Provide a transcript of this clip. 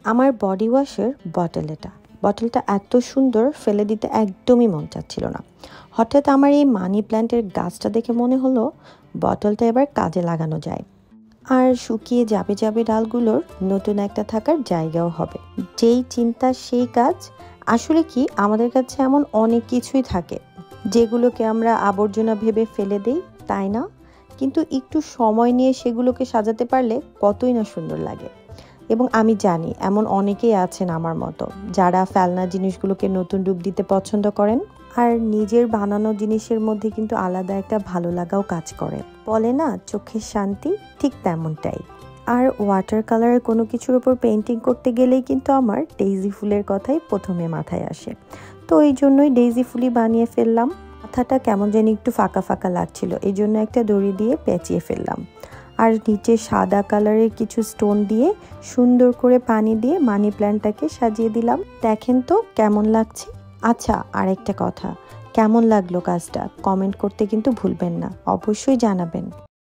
আমার বডি ওয়াশের বটলটা এত সুন্দর, ফেলে দিতে একদমই মন চাচ্ছিল না। হঠাৎ আমার এই মানি প্ল্যান্টের গাছটা দেখে মনে হলো বটলটা এবার কাজে লাগানো যায়। আর শুকিয়ে যাবে যাবে ডালগুলোর নতুন একটা থাকার জায়গাও হবে। যেই চিন্তা সেই কাজ। আসলে কি, আমাদের কাছে এমন অনেক কিছুই থাকে যেগুলোকে আমরা আবর্জনা ভেবে ফেলে দেই, তাই না? কিন্তু একটু সময় নিয়ে সেগুলোকে সাজাতে পারলে কতই না সুন্দর লাগে। এবং আমি জানি এমন অনেকেই আছেন আমার মতো, যারা ফেলনা জিনিসগুলোকে নতুন রূপ দিতে পছন্দ করেন। আর নিজের বানানো জিনিসের মধ্যে কিন্তু আলাদা একটা ভালো লাগাও কাজ করে। বলে না, চোখের শান্তি, ঠিক তেমনটাই। আর ওয়াটার কালারের কোনো কিছুর উপর পেন্টিং করতে গেলেই কিন্তু আমার ডেইজি ফুলের কথাই প্রথমে মাথায় আসে। তো এই জন্যই ডেইজি ফুলই বানিয়ে ফেললাম। মাথাটা কেমন যেন একটু ফাঁকা ফাঁকা লাগছিল, এই জন্য একটা দড়ি দিয়ে পেঁচিয়ে ফেললাম। আর নিচে সাদা কালারের কিছু স্টোন দিয়ে সুন্দর করে পানি দিয়ে মানি প্ল্যান্টটাকে সাজিয়ে দিলাম। দেখেন তো কেমন লাগছে। আচ্ছা, আরেকটা কথা, কেমন লাগলো কাজটা কমেন্ট করতে কিন্তু ভুলবেন না, অবশ্যই জানাবেন।